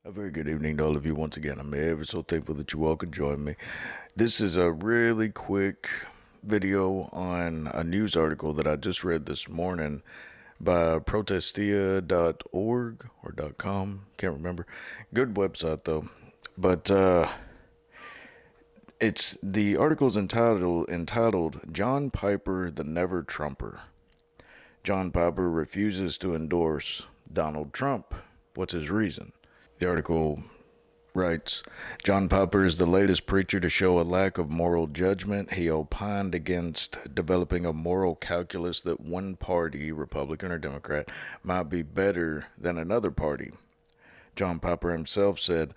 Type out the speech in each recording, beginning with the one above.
A very good evening to all of you. Once again, I'm ever so thankful that you all could join me. This is a really quick video on a news article that I just read this morning by protestia.org or .com. Can't remember. Good website though. But it's the article's entitled John Piper the Never Trumper. John Piper refuses to endorse Donald Trump. What's his reason? The article writes, John Piper is the latest preacher to show a lack of moral judgment. He opined against developing a moral calculus that one party, Republican or Democrat, might be better than another party. John Piper himself said,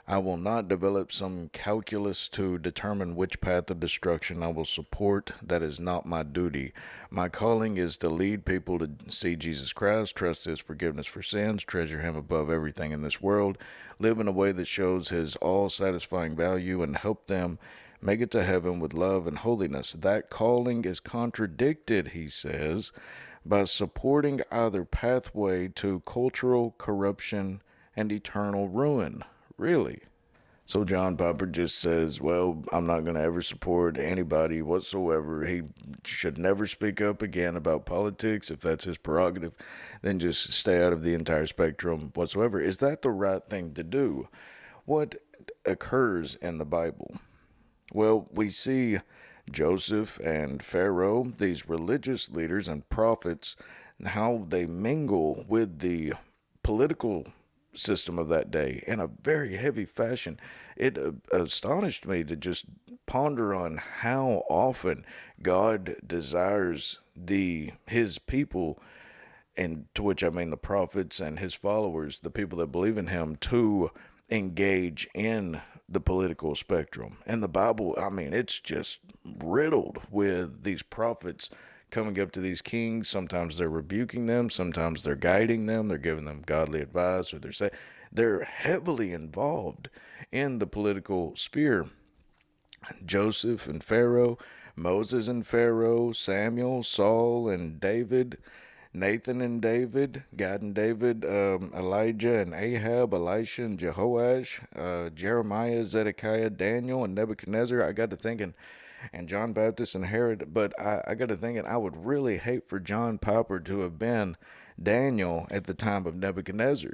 I will not develop some calculus to determine which path of destruction I will support. That is not my duty. My calling is to lead people to see Jesus Christ, trust his forgiveness for sins, treasure him above everything in this world, live in a way that shows his all-satisfying value, and help them make it to heaven with love and holiness. That calling is contradicted, he says, by supporting either pathway to cultural corruption and eternal ruin. Really? So John Piper just says, well, I'm not going to ever support anybody whatsoever. He should never speak up again about politics. If that's his prerogative, then just stay out of the entire spectrum whatsoever. Is that the right thing to do? What occurs in the Bible? Well, we see Joseph and Pharaoh, these religious leaders and prophets, how they mingle with the political system of that day in a very heavy fashion. It astonished me to just ponder on how often God desires his people, and to which I mean the prophets and his followers, the people that believe in him, to engage in the political spectrum. And the Bible, I mean, it's just riddled with these prophets coming up to these kings. Sometimes they're rebuking them, sometimes they're guiding them, they're giving them godly advice, or they're heavily involved in the political sphere. Joseph and Pharaoh, Moses and Pharaoh, Samuel, Saul and David, Nathan and David, God and David, Elijah and Ahab, Elisha and Jehoash, Jeremiah, Zedekiah, Daniel, and Nebuchadnezzar. I got to thinking, and John Baptist and Herod, but I got to thinking I would really hate for John Piper to have been Daniel at the time of Nebuchadnezzar.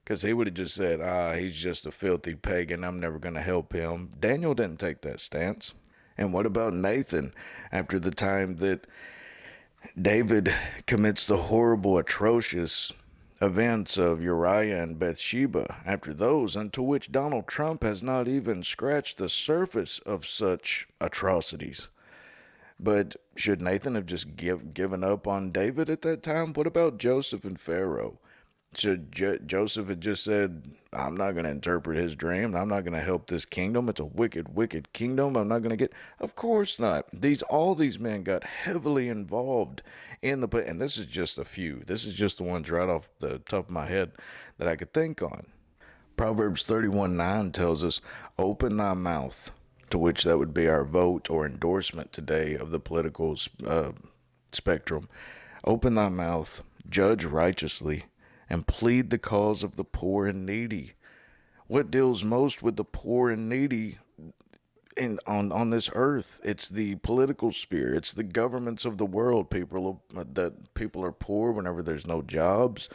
Because he would have just said, he's just a filthy pagan. I'm never going to help him. Daniel didn't take that stance. And what about Nathan after the time that David commits the horrible, atrocious events of Uriah and Bathsheba, after those, unto which Donald Trump has not even scratched the surface of such atrocities? But should Nathan have just given up on David at that time? What about Joseph and Pharaoh? Should Joseph had just said, I'm not going to interpret his dream. I'm not going to help this kingdom. It's a wicked, wicked kingdom. I'm not going to get. Of course not. All these men got heavily involved in and this is just a few. This is just the ones right off the top of my head that I could think on. Proverbs 31:9 tells us, open thy mouth, to which that would be our vote or endorsement today of the political spectrum. Open thy mouth, judge righteously, and plead the cause of the poor and needy. What deals most with the poor and needy on this earth? It's the political sphere. It's the governments of the world. People are poor whenever there's no jobs.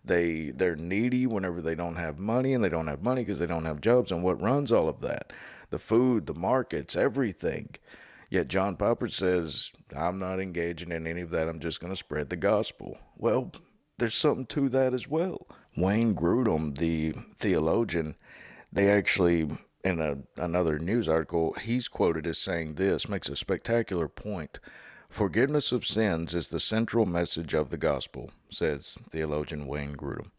They're needy whenever they don't have money, and they don't have money because they don't have jobs. And what runs all of that? The food, the markets, everything. Yet John Piper says, I'm not engaging in any of that. I'm just going to spread the gospel. Well, there's something to that as well. Wayne Grudem, the theologian, they actually, in another news article, he's quoted as saying this, makes a spectacular point. Forgiveness of sins is the central message of the gospel, says theologian Wayne Grudem.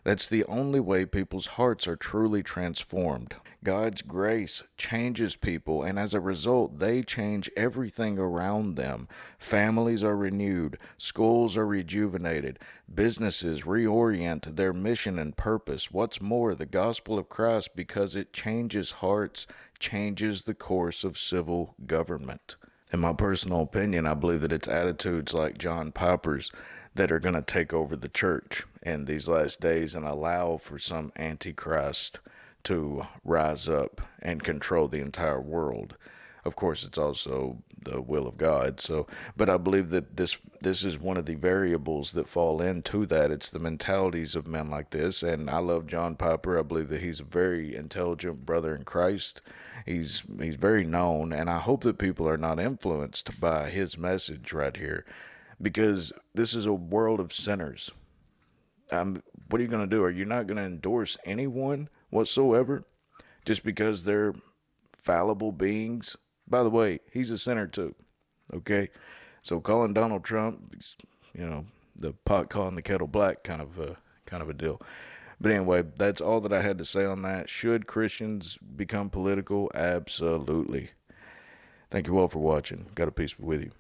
That's the only way people's hearts are truly transformed. God's grace changes people, and as a result, they change everything around them. Families are renewed, schools are rejuvenated, businesses reorient their mission and purpose. What's more, the gospel of Christ, because it changes hearts, changes the course of civil government. In my personal opinion, I believe that it's attitudes like John Piper's that are going to take over the church in these last days and allow for some antichrist to rise up and control the entire world. Of course, it's also the will of God. So, but I believe that this is one of the variables that fall into that. It's the mentalities of men like this, and I love John Piper. I believe that he's a very intelligent brother in Christ. He's very known, and I hope that people are not influenced by his message right here, because this is a world of sinners. What are you going to do? Are you not going to endorse anyone whatsoever just because they're fallible beings? By the way, he's a sinner too. Okay, so calling Donald Trump, the pot calling the kettle black kind of a deal. But anyway, that's all that I had to say on that. Should Christians become political? Absolutely. Thank you all for watching. Got a peace with you.